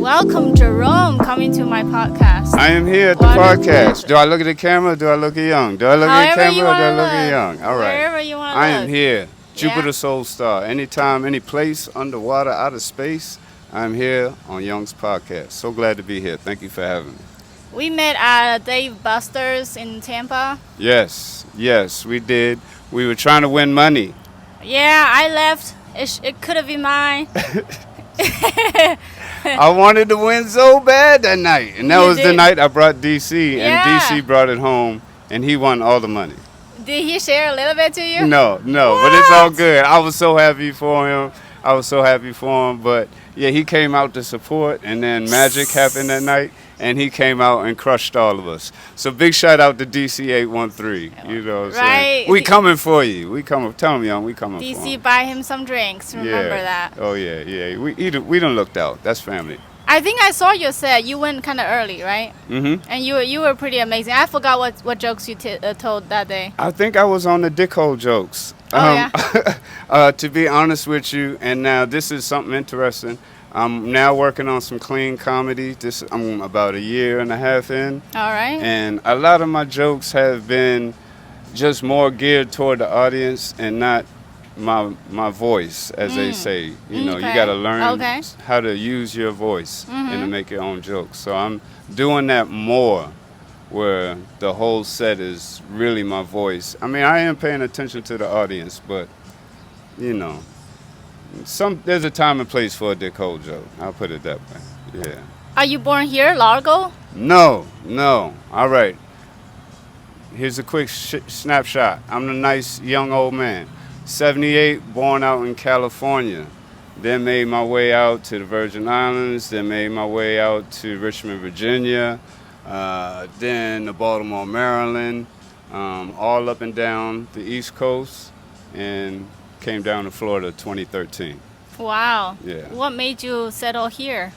Welcome, Jerome, coming to my podcast. I am here at the podcast. Do I look at the camera or do I look at Young? Do I look at the camera or do I look at Young? All right. Wherever you want to I look. am here. Jupiter Soul Star. Anytime, any place, underwater, outer space, I'm here on Young's podcast. So glad to be here. Thank you for having me. We met at Dave Buster's in Tampa. Yes, we did. We were trying to win money. Yeah, I left. It could have been mine. I wanted to win so bad that night. And that was the night I brought DC, and DC brought it home, and he won all the money. Did he share a little bit to you? No, but it's all good. I was so happy for him. But yeah, he came out to support, and then magic happened that night, and he came out and crushed all of us. So big shout out to DC 813. You know what I'm saying? We coming for you. Tell him, Young, we coming for him. DC buy him some drinks. Remember that? Oh yeah. We done looked out. That's family. I think I saw your set. You went kind of early, right? Mm-hmm. And you were pretty amazing. I forgot what jokes you told that day. I think I was on the dickhole jokes. To be honest with you, and now this is something interesting. I'm now working on some clean comedy. I'm about a year and a half in. All right. And a lot of my jokes have been just more geared toward the audience and not my voice, as they say. You know, you got to learn how to use your voice and to make your own jokes. So I'm doing that more, where the whole set is really my voice. I mean, I am paying attention to the audience, but, you know, there's a time and place for a Dick Hole joke. I'll put it that way. Yeah. Are you born here, Largo? No. All right. Here's a quick snapshot. I'm the nice young old man. 78, born out in California. Then made my way out to the Virgin Islands. Then made my way out to Richmond, Virginia. Then to Baltimore, Maryland. All up and down the East Coast. And came down to Florida 2013. Wow. Yeah. What made you settle here?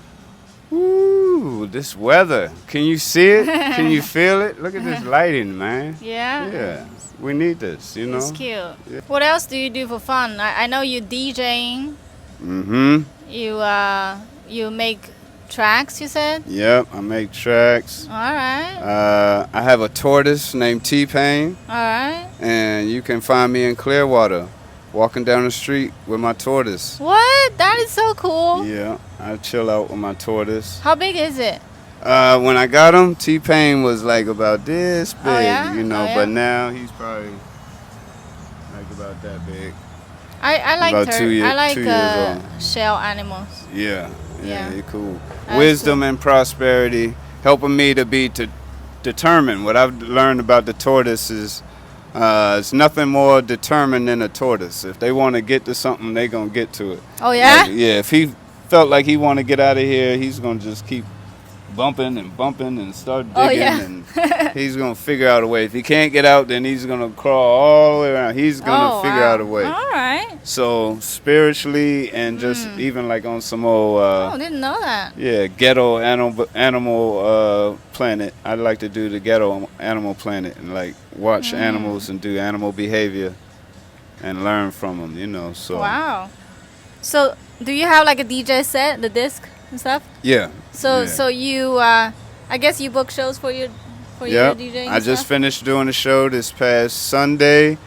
Ooh, this weather. Can you see it? Can you feel it? Look at this lighting, man. Yeah? Yeah. We need this, you know? It's cute. Yeah. What else do you do for fun? I know you DJing. Mm-hmm. You make tracks, you said? Yep, I make tracks. All right. I have a tortoise named T-Pain. All right. And you can find me in Clearwater, walking down the street with my tortoise. What? That is so cool. Yeah, I chill out with my tortoise. How big is it? When I got him, T-Pain was like about this big, you know, but now he's probably like about that big. I like about 2 years, I like 2 years old. shell animals. Yeah, you're cool. That's Wisdom cool. and prosperity, helping me to be determined. What I've learned about the tortoise is it's nothing more determined than a tortoise. If they want to get to something, they gonna get to it. Oh yeah? If he felt like he want to get out of here, he's gonna just keep bumping and start digging, and he's gonna figure out a way. If he can't get out, then he's gonna crawl all the way around. He's gonna figure out a way. All right. So spiritually and just even like on some old didn't know that. Ghetto animal planet. I'd like to do the ghetto animal planet and like watch animals and do animal behavior and learn from them, you know. So wow. So do you have like a DJ set, the disc and stuff? Yeah. So you I guess you book shows for your DJing. I just finished doing a show this past Sunday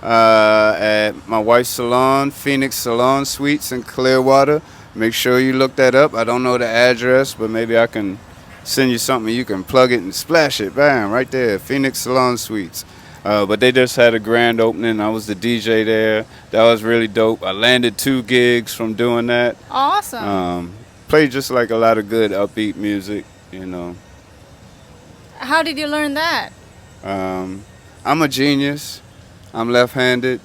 at my wife's salon, Phoenix Salon Suites in Clearwater. Make sure you look that up. I don't know the address, but maybe I can send you something. You can plug it and splash it. Bam, right there, Phoenix Salon Suites. But they just had a grand opening. I was the DJ there. That was really dope. I landed 2 gigs from doing that. Awesome. Played just like a lot of good upbeat music, you know. How did you learn that? I'm a genius. I'm left-handed.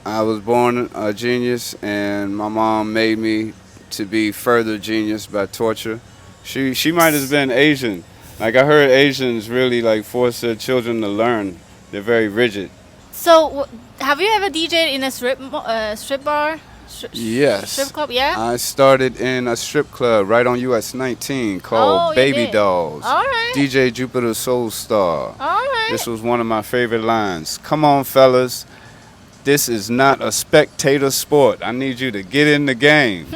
I was born a genius, and my mom made me to be further genius by torture. She might have been Asian. Like I heard Asians really like force their children to learn. They're very rigid. So have you ever DJed in a strip bar? Yes. Strip club, yeah? I started in a strip club right on US 19 called Baby Dolls. All right. DJ Jupiter Soul Star. All right. This was one of my favorite lines. Come on, fellas. This is not a spectator sport. I need you to get in the game.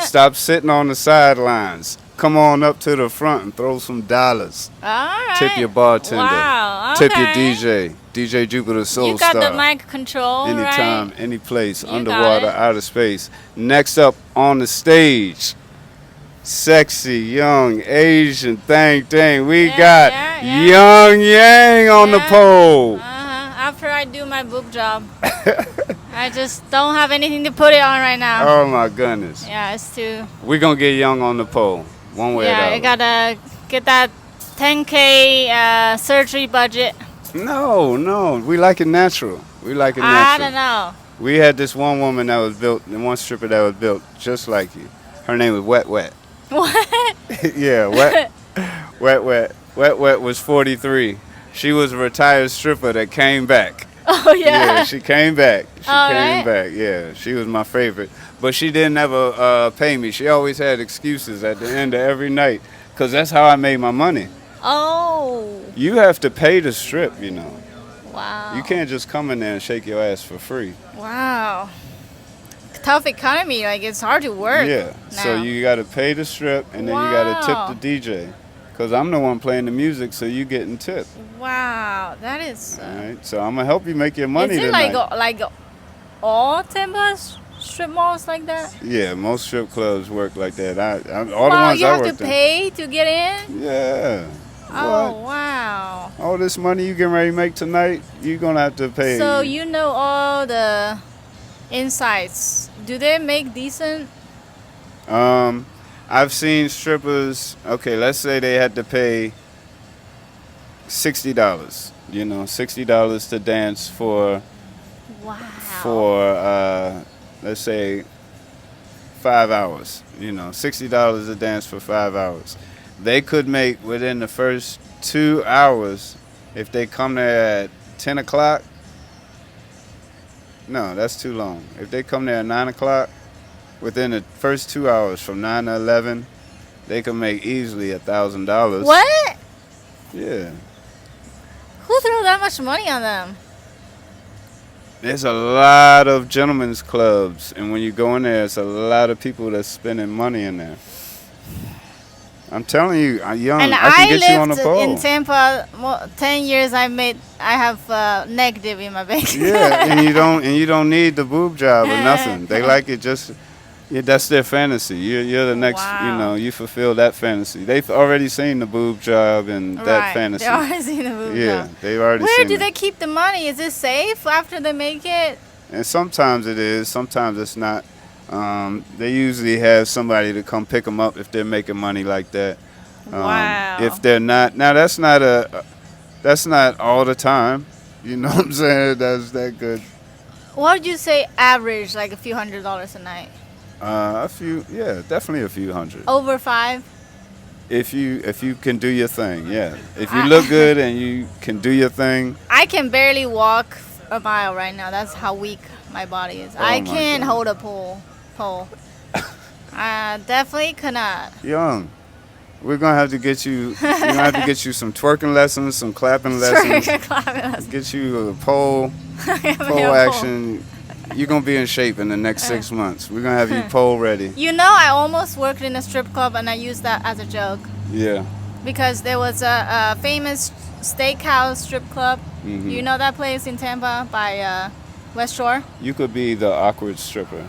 Stop sitting on the sidelines. come on up to the front and throw some dollars. All right. Tip your bartender. Wow. Okay. Tip your DJ Jupiter Soul You got Star. the mic control, Anytime, right? any place, You underwater, got it. outer space. Next up on the stage, sexy, young, Asian thing. We got Young Yang on the pole. After I do my boob job. I just don't have anything to put it on right now. Oh my goodness. Yeah, it's too. We're going to get Young on the pole, one way or the other. Yeah, you gotta get that 10K surgery budget. No, we like it natural. I don't know. We had this one woman that was built, and one stripper that was built just like you. Her name was Wet. What? Yeah, Wet. Wet was 43. She was a retired stripper that came back. Oh, yeah? Yeah, she came back. Right. Yeah, she was my favorite. But she didn't ever pay me. She always had excuses at the end of every night because that's how I made my money. Oh. You have to pay to strip, you know. Wow. You can't just come in there and shake your ass for free. Wow. Tough economy. Like, it's hard to work. Yeah. Now. So you got to pay to strip, and then you got to tip the DJ. Because I'm the one playing the music, so you getting tipped. Wow. That is... All right. So I'm going to help you make your money tonight. Is it like all Tampa strip malls like that? Yeah, most strip clubs work like that. All the Wow, ones you I have worked to pay to get in? Yeah. Oh, What? wow. All this money you getting ready to make tonight, you're going to have to pay. So you know all the insights. Do they make decent? I've seen strippers, okay, let's say they had to pay $60, you know, $60 to dance for, let's say, 5 hours, you know, $60 to dance for 5 hours. They could make within the first 2 hours, if they come there at 10 o'clock, no, that's too long. If they come there at 9 o'clock, within the first 2 hours, from 9 to 11, they can make easily $1,000. What? Yeah. Who threw that much money on them? There's a lot of gentlemen's clubs, and when you go in there, it's a lot of people that's spending money in there. I'm telling you, Young, And I can get you on the pole. in Tampa 10 years. I have negative in my bank. Yeah, and you don't need the boob job or nothing. They like it just. Yeah, that's their fantasy. You're the next. Wow. You know, you fulfill that fantasy. They've already seen the boob job and that fantasy. They've already seen the boob job. Yeah, they've already seen. Where do it. they keep the money? Is it safe after they make it? And sometimes it is. Sometimes it's not. They usually have somebody to come pick them up if they're making money like that. Wow. If they're not, now that's not all the time. You know what I'm saying? That's that good. What would you say average, like a few $100s a night? Definitely a few hundred. Over 5? If you can do your thing, yeah. If you look good and you can do your thing. I can barely walk a mile right now. That's how weak my body is. I can't hold a pole. I definitely cannot. Young, we're gonna have to get you. We're gonna have to get you some twerking lessons, some clapping lessons. Get you a pole action. You're going to be in shape in the next 6 months. We're going to have you pole ready. You know, I almost worked in a strip club, and I used that as a joke. Yeah. Because there was a famous steakhouse strip club. Mm-hmm. You know that place in Tampa by West Shore? You could be the awkward stripper.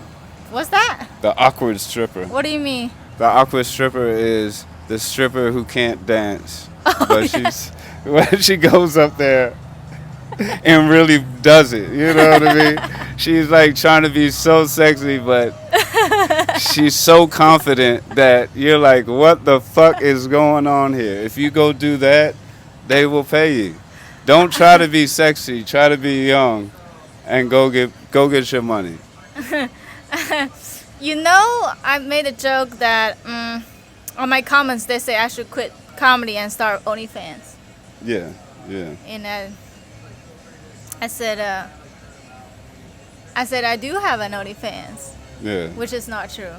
What's that? The awkward stripper. What do you mean? The awkward stripper is the stripper who can't dance. Oh, but when she goes up there and really does it, you know what I mean? She's like trying to be so sexy, but she's so confident that you're like, what the fuck is going on here? If you go do that, they will pay you. Don't try to be sexy. Try to be young, and go get your money. You know, I made a joke that on my comments they say I should quit comedy and start OnlyFans. Yeah. And I said I do have an OnlyFans. Yeah. Which is not true.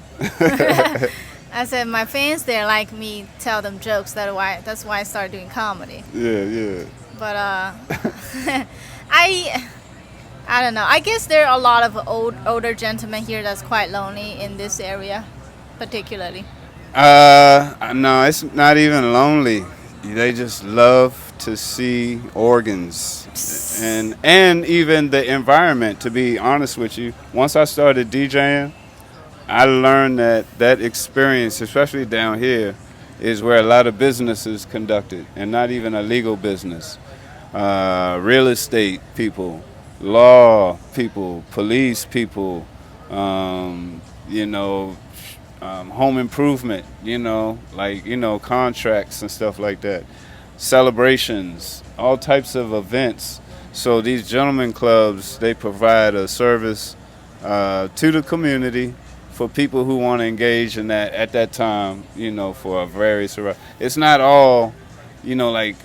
I said my fans there like me tell them jokes. That's why I started doing comedy. Yeah. But I don't know. I guess there are a lot of older gentlemen here that's quite lonely in this area, particularly. No, it's not even lonely. They just love to see organs and even the environment. To be honest with you, once I started DJing, I learned that experience, especially down here, is where a lot of business is conducted, and not even a legal business. Real estate people, law people, police people, you know, home improvement, like, contracts and stuff like that, celebrations, all types of events. So these gentlemen clubs, they provide a service to the community for people who want to engage in that at that time, for a various. It's not all, like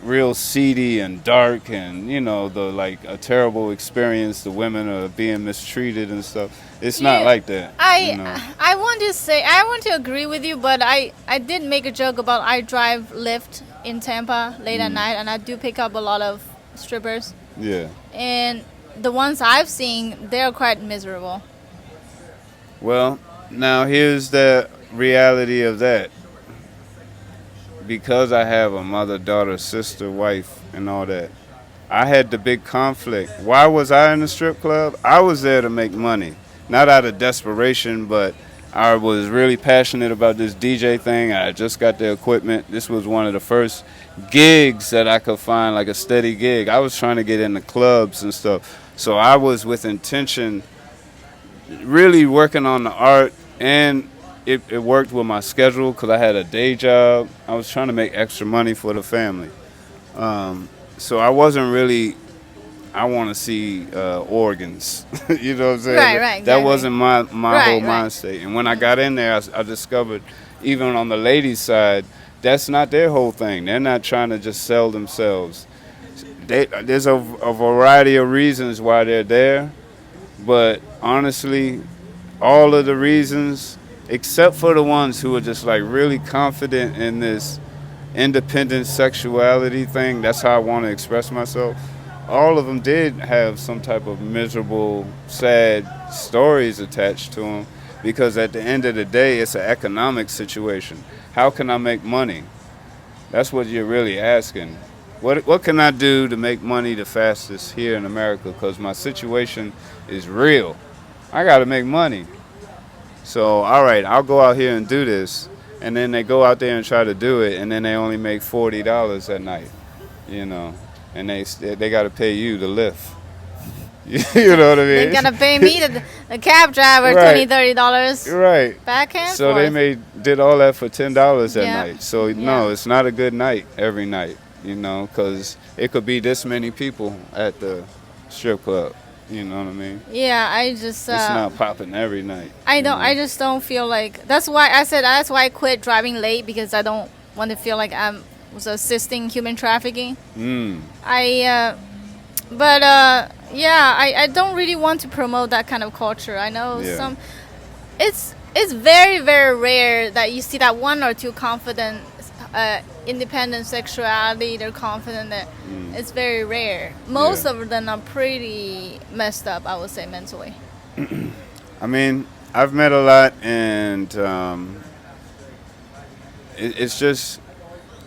real seedy and dark and, the like a terrible experience. The women are being mistreated and stuff. It's not like that. I want to agree with you, but I did make a joke about I drive Lyft in Tampa late at night, and I do pick up a lot of strippers. Yeah. And the ones I've seen, they're quite miserable. Well, now here's the reality of that. Because I have a mother, daughter, sister, wife, and all that, I had the big conflict. Why was I in the strip club? I was there to make money. Not out of desperation, but I was really passionate about this DJ thing. I just got the equipment. This was one of the first gigs that I could find, like a steady gig. I was trying to get into clubs and stuff. So I was with intention, really working on the art, and it worked with my schedule because I had a day job. I was trying to make extra money for the family. So I wasn't really, I want to see organs. You know what I'm saying? Right, exactly. That wasn't my whole mind state. And when I got in there, I discovered, even on the ladies' side, that's not their whole thing. They're not trying to just sell themselves. There's a variety of reasons why they're there. But honestly, all of the reasons, except for the ones who are just like really confident in this independent sexuality thing, that's how I want to express myself. All of them did have some type of miserable, sad stories attached to them, because at the end of the day, it's an economic situation. How can I make money? That's what you're really asking. What can I do to make money the fastest here in America? Because my situation is real. I got to make money. So, all right, I'll go out here and do this. And then they go out there and try to do it, and then they only make $40 at night, and they got to pay you to lift. You know what I mean? They got to pay me, the cab driver, right. $20, $30. Right. Back and so forth. They did all that for $10 at night. So, no, it's not a good night every night, because it could be this many people at the strip club. You know what I mean? Yeah, I just. It's not popping every night. I don't. I just don't feel like. That's why I quit driving late, because I don't want to feel like I was assisting human trafficking. I don't really want to promote that kind of culture. I know some. It's very, very rare that you see that one or two confident, independent sexuality. They're confident that it's very rare. Most of them are pretty messed up, I would say, mentally. I mean, I've met a lot, and it's just,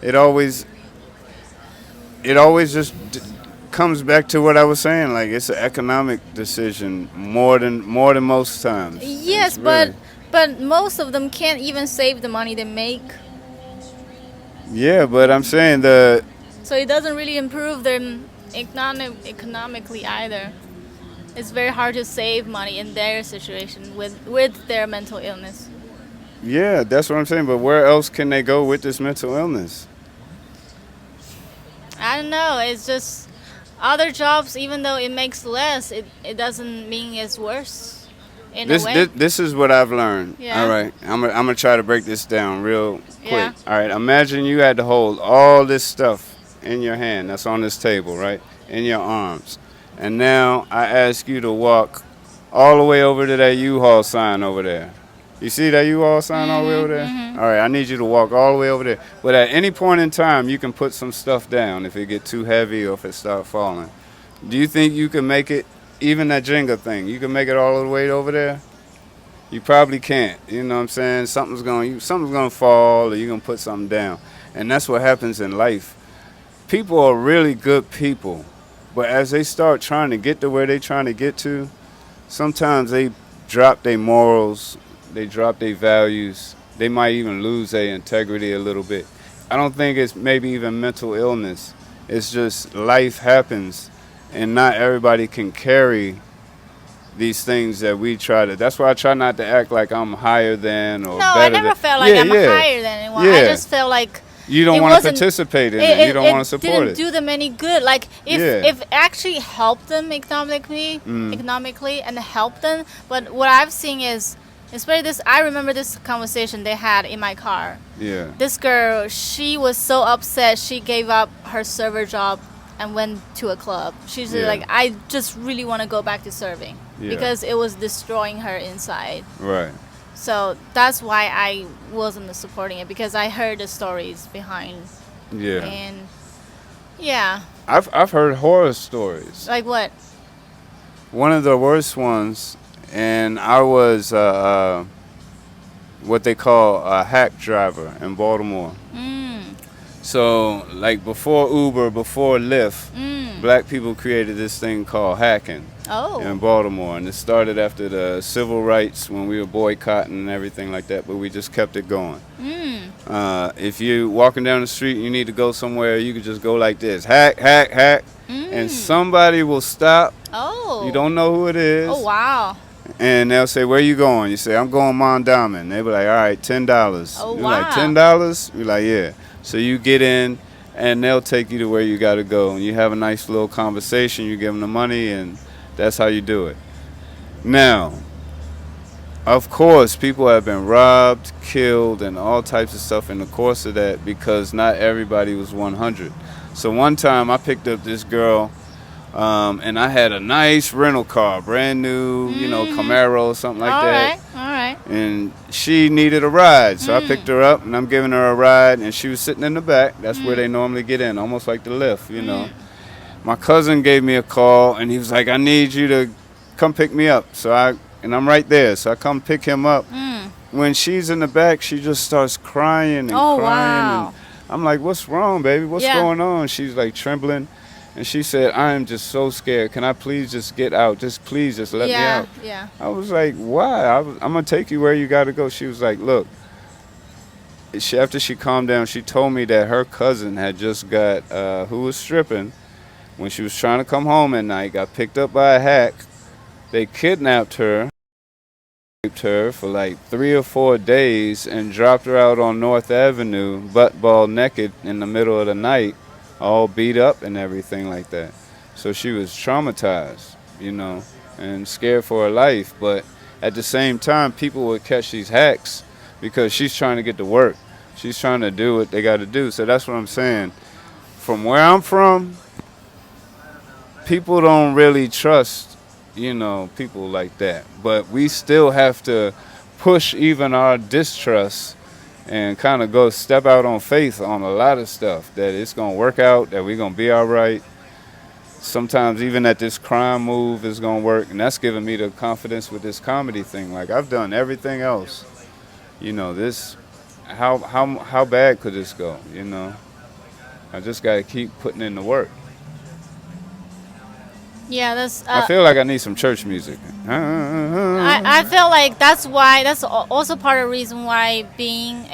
it always just comes back to what I was saying. Like, it's an economic decision more than most times. Yes, but most of them can't even save the money they make. Yeah, but I'm saying so it doesn't really improve them economically either. It's very hard to save money in their situation with their mental illness. Yeah, that's what I'm saying. But where else can they go with this mental illness? I don't know. It's just other jobs, even though it makes less, it doesn't mean it's worse. This is what I've learned. Yeah. All right, I'm gonna try to break this down real quick. Yeah. All right, imagine you had to hold all this stuff in your hand that's on this table, right, in your arms, and now I ask you to walk all the way over to that U-Haul sign over there. You see that U-Haul sign all the way over there? Mm-hmm. All right, I need you to walk all the way over there. But at any point in time, you can put some stuff down if it get too heavy or if it start falling. Do you think you can make it? Even that Jenga thing, you can make it all the way over there? You probably can't. You know what I'm saying? Something's gonna fall, or you're gonna put something down, and that's what happens in life. People are really good people, but as they start trying to get to where they're trying to get to, sometimes they drop their morals, they drop their values. They might even lose their integrity a little bit. I don't think it's maybe even mental illness. It's just life happens, and not everybody can carry these things that we try to. That's why I try not to act like I'm higher than or better than. No, I never felt like I'm higher than anyone. I just felt like you don't want to participate in it. You don't want to support it. It didn't do them any good. Like if it actually helped them economically and helped them. But what I've seen is, especially this, I remember this conversation they had in my car. Yeah. This girl, she was so upset. She gave up her server job and went to a club. She's like, I just really want to go back to serving because it was destroying her inside. Right. So that's why I wasn't supporting it, because I heard the stories behind. Yeah. And I've heard horror stories. Like what? One of the worst ones, and I was what they call a hack driver in Baltimore. So, like before Uber, before Lyft, black people created this thing called hacking in Baltimore. And it started after the civil rights when we were boycotting and everything like that, but we just kept it going. If you're walking down the street and you need to go somewhere, you could just go like this, hack, hack, hack, and somebody will stop. You don't know who it is. Oh, wow. And they'll say, where you going? You say, I'm going Mondawmin. They'll be like, all right, $10. Oh, You're wow. like, $10? You're like, yeah. So you get in, and they'll take you to where you got to go. And you have a nice little conversation. You give them the money, and that's how you do it. Now, of course, people have been robbed, killed, and all types of stuff in the course of that, because not everybody was 100. So one time I picked up this girl, and I had a nice rental car, brand new, Camaro, something like that. All right. And she needed a ride, so I picked her up, and I'm giving her a ride, and she was sitting in the back. That's where they normally get in, almost like the lift, My cousin gave me a call, and he was like, I need you to come pick me up. And I'm right there, so I come pick him up. When she's in the back, she just starts crying and crying. Wow. And I'm like, what's wrong, baby? What's going on? She's like trembling. And she said, I am just so scared. Can I please just get out? Please just let me out. Yeah. I was like, why? I'm going to take you where you got to go. She was like, look. After she calmed down, she told me that her cousin had just got, who was stripping, when she was trying to come home at night, got picked up by a hack. They kidnapped her, raped her for like 3 or 4 days, and dropped her out on North Avenue, butt-ball naked in the middle of the night, all beat up and everything like that. So she was traumatized, and scared for her life. But at the same time, people would catch these hacks because she's trying to get to work. She's trying to do what they got to do. So that's what I'm saying. From where I'm from, people don't really trust, people like that. But we still have to push even our distrust and kind of go step out on faith on a lot of stuff, that it's going to work out, that we're going to be all right. Sometimes even that this crime move is going to work, and that's giving me the confidence with this comedy thing. Like, I've done everything else. This, how bad could this go, I just got to keep putting in the work. Yeah, that's. I feel like I need some church music. I feel like that's also part of the reason why being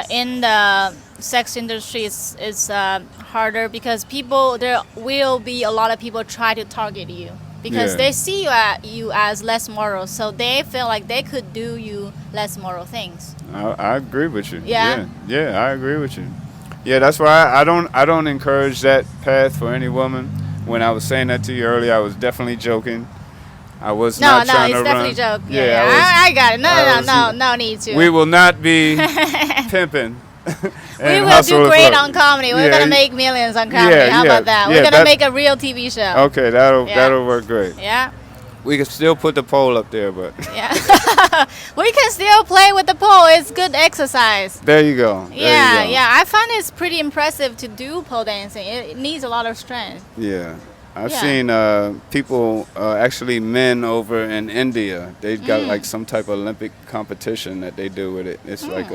in the sex industry is harder, because there will be a lot of people try to target you because they see you as less moral, so they feel like they could do you less moral things. I agree with you. Yeah, I agree with you. Yeah, that's why I don't encourage that path for any woman. When I was saying that to you earlier, I was definitely joking. I was not trying to run. No, it's definitely joke. Yeah, I got it. No need to. We will not be pimping. We will do great on comedy. We're going to make millions on comedy. How about that? We're going to make a real TV show. Okay, that'll work great. Yeah. We can still put the pole up there, but... Yeah. We can still play with the pole. It's good exercise. There you go. Yeah. I find it's pretty impressive to do pole dancing. It needs a lot of strength. Yeah. I've seen people, actually men over in India. They've got like some type of Olympic competition that they do with it. It's like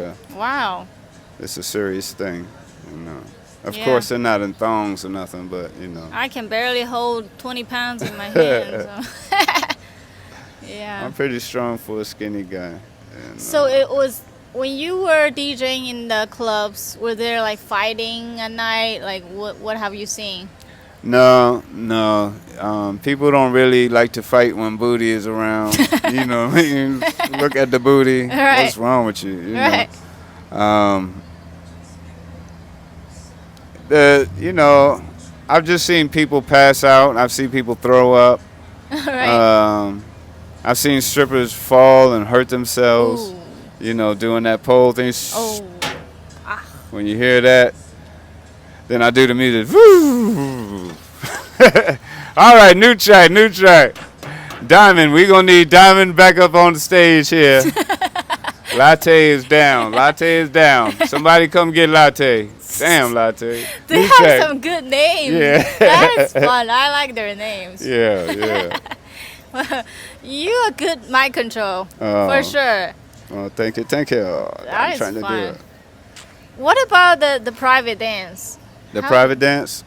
it's a serious thing, you know. Of course, they're not in thongs or nothing, but you know. I can barely hold 20 pounds in my hands. So. Yeah. I'm pretty strong for a skinny guy. And, so it was when you were DJing in the clubs. Were there like fighting at night? Like what have you seen? No. People don't really like to fight when booty is around. You know, look at the booty. Right. What's wrong with you? You right. know, I've just seen people pass out. I've seen people throw up. right. I've seen strippers fall and hurt themselves. Ooh. You know, doing that pole thing. Oh. When you hear that, then I do the music. Woo! All right, new track. Diamond, we gonna need Diamond back up on the stage here. Latte is down. Somebody come get Latte. Damn, Latte. They new have track. some good names. Yeah. That is fun. I like their names. Yeah. You a good mic control for sure. Oh, thank you. I'm trying to do it. What about the private dance? The private dance?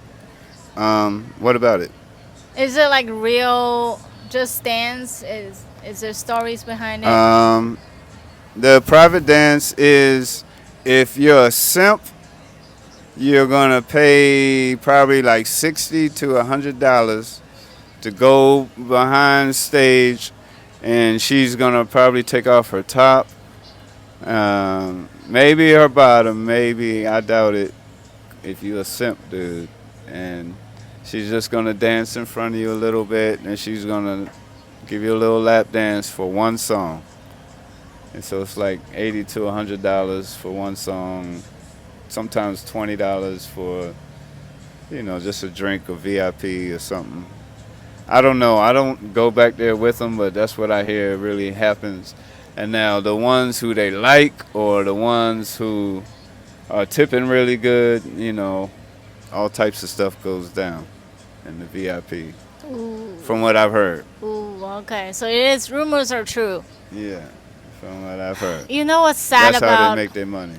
What about it? Is it like real just dance? Is there stories behind it? The private dance is, if you're a simp, you're gonna pay probably like $60 to $100 to go behind stage, and she's gonna probably take off her top, maybe her bottom, maybe, I doubt it, if you're a simp dude, and she's just gonna dance in front of you a little bit, and she's gonna give you a little lap dance for one song. And so it's like $80 to $100 for one song, sometimes $20 for, you know, just a drink or VIP or something. I don't know. I don't go back there with them, but that's what I hear really happens. And now the ones who they like, or the ones who are tipping really good, you know, all types of stuff goes down in the VIP. Ooh. From what I've heard. Ooh, okay. So it is, rumors are true. Yeah, from what I've heard. You know what's sad That's about... how they make their money.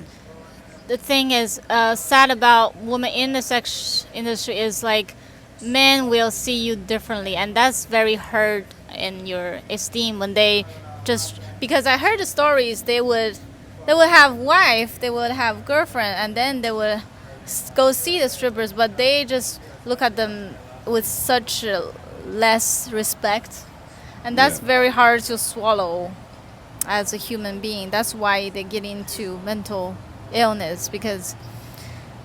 The thing is, sad about women in the sex industry is like, men will see you differently, and that's very hurt in your esteem when they just, because I heard the stories, they would have wife, they would have girlfriend, and then they would go see the strippers, but they just look at them with such less respect, and that's very hard to swallow as a human being. That's why they get into mental illness, because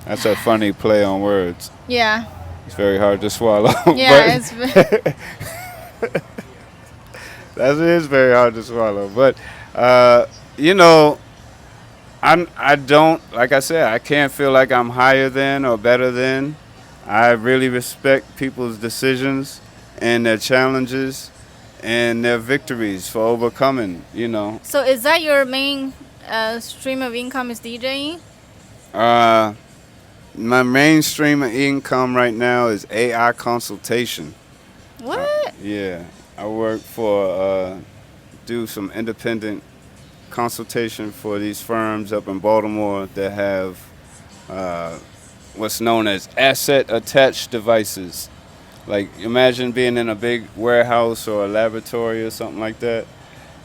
that's a funny play on words. Yeah. It's very hard to swallow. Yeah, that is very hard to swallow. But you know, I don't, like I said, I can't feel like I'm higher than or better than. I really respect people's decisions and their challenges and their victories for overcoming, you know. So is that your main stream of income, is DJing? My main stream of income right now is AI consultation. What? Yeah. I work for, do some independent consultation for these firms up in Baltimore that have what's known as asset-attached devices. Like, imagine being in a big warehouse or a laboratory or something like that,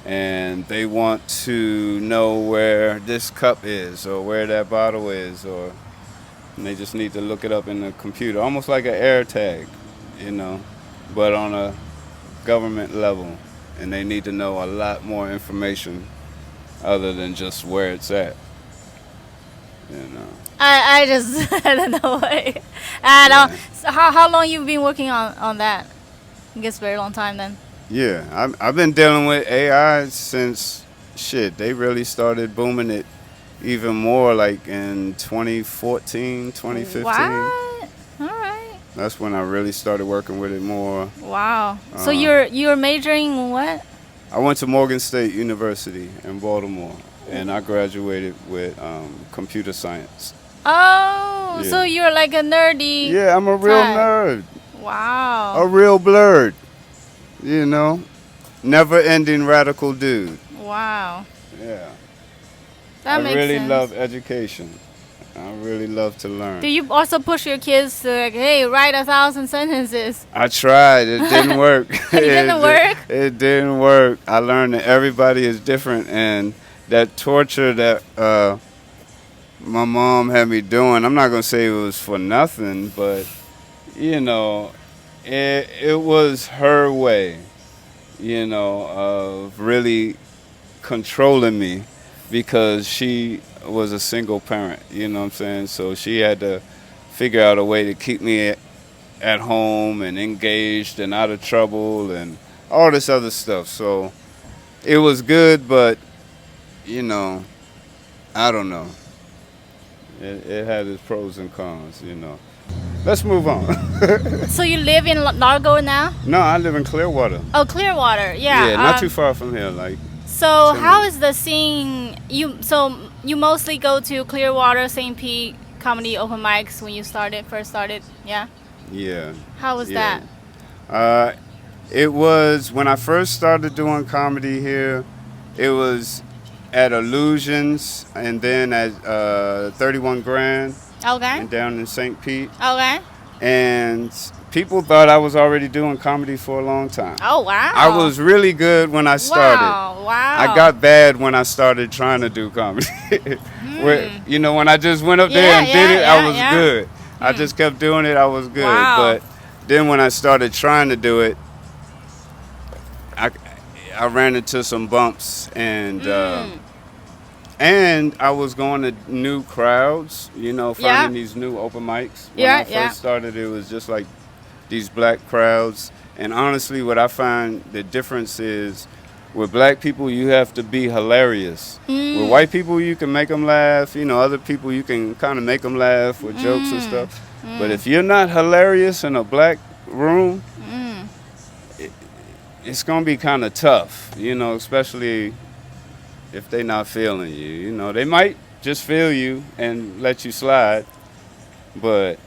and they want to know where this cup is or where that bottle is, and they just need to look it up in the computer, almost like an air tag, you know, but on a government level, and they need to know a lot more information other than just where it's at, you know. I just I don't know. So how long you been working on that? I guess very long time then. Yeah, I've been dealing with AI since they really started booming it even more like in 2014, 2015. What? All right. That's when I really started working with it more. Wow. So you're majoring in what? I went to Morgan State University in Baltimore, and I graduated with computer science. Oh, yeah. So you're like a nerdy. Yeah, I'm a real nerd. Wow. A real blurred, you know, never-ending radical dude. Wow. Yeah. That makes sense. I really love education. I really love to learn. Do you also push your kids to like, hey, write 1,000 sentences? I tried. It didn't work. It didn't work? It didn't work. I learned that everybody is different, and that torture that my mom had me doing, I'm not going to say it was for nothing, but, you know, it was her way, you know, of really controlling me because she was a single parent, you know what I'm saying? So she had to figure out a way to keep me at home and engaged and out of trouble and all this other stuff. So it was good, but, you know, I don't know. It had its pros and cons, you know. Let's move on. So you live in Largo now? No, I live in Clearwater. Oh, Clearwater, yeah. Yeah, not too far from here, like. So how is the scene? You mostly go to Clearwater, St. Pete comedy open mics when you first started, yeah? Yeah. How was that? It was when I first started doing comedy here. It was at Illusions and then at 31 Grand. Okay. And down in St. Pete. Okay. And people thought I was already doing comedy for a long time. Oh, wow. I was really good when I started. Wow. I got bad when I started trying to do comedy. You know, when I just went up there and did it, I was good. I just kept doing it, I was good. Wow. But then when I started trying to do it, I ran into some bumps and I was going to new crowds, you know, finding these new open mics. When I first started, it was just like these black crowds. And honestly, what I find the difference is with black people, you have to be hilarious. With white people, you can make them laugh. You know, other people, you can kind of make them laugh with jokes and stuff. But if you're not hilarious in a black room, it's going to be kind of tough, you know, especially if they're not feeling you. You know, they might just feel you and let you slide, but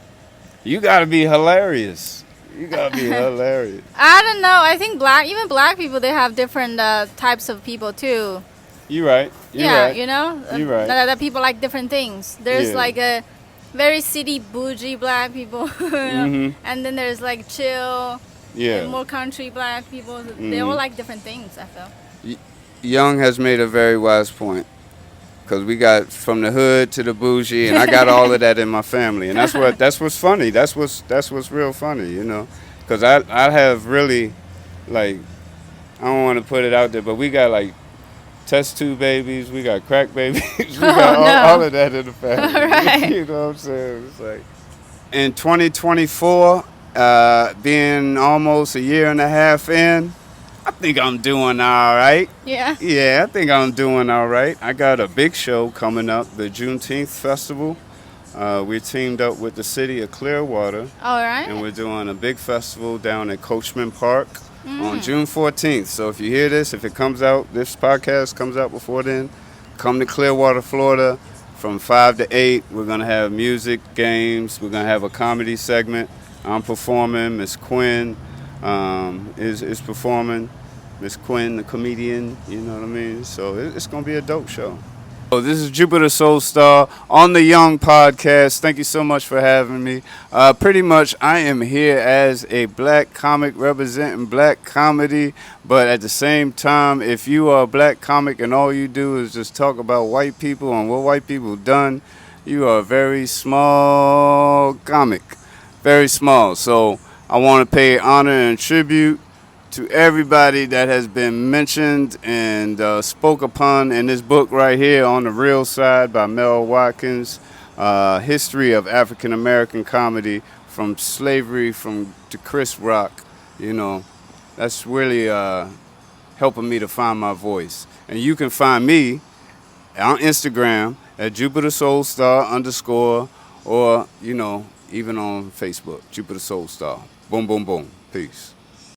you got to be hilarious. You got to be hilarious. I don't know. I think even black people, they have different types of people too. You're right. Right. You know? You're right. That people like different things. There's like a very city bougie black people, you know? And then there's like chill, and more country black people. They all like different things, I feel. Young has made a very wise point, because we got from the hood to the bougie, and I got all of that in my family, and that's what's funny. That's what's real funny, you know, because I have really, like, I don't want to put it out there, but we got like test tube babies, we got crack babies, we got all of that in the family. Right. You know what I'm saying? It's like in 2024, being almost a year and a half in, I think I'm doing all right. Yeah? Yeah, I think I'm doing all right. I got a big show coming up, the Juneteenth Festival. We're teamed up with the city of Clearwater. All right. And we're doing a big festival down at Coachman Park on June 14th. So if you hear this, if it comes out, this podcast comes out before then, come to Clearwater, Florida from 5 to 8. We're going to have music, games. We're going to have a comedy segment. I'm performing. Miss Quinn is performing. Miss Quinn, the comedian, you know what I mean? So it's going to be a dope show. So this is Jupiter Soul Star on the Young Podcast. Thank you so much for having me. Pretty much I am here as a black comic representing black comedy, but at the same time, if you are a black comic and all you do is just talk about white people and what white people done, you are a very small comic. Very small. So I want to pay honor and tribute to everybody that has been mentioned and spoke upon in this book right here, On the Real Side by Mel Watkins, History of African American Comedy from Slavery to Chris Rock. You know, that's really helping me to find my voice. And you can find me on Instagram at Jupiter Soul Star _ or, you know, even on Facebook, Jupiter Soul Star. Boom, boom, boom. Peace.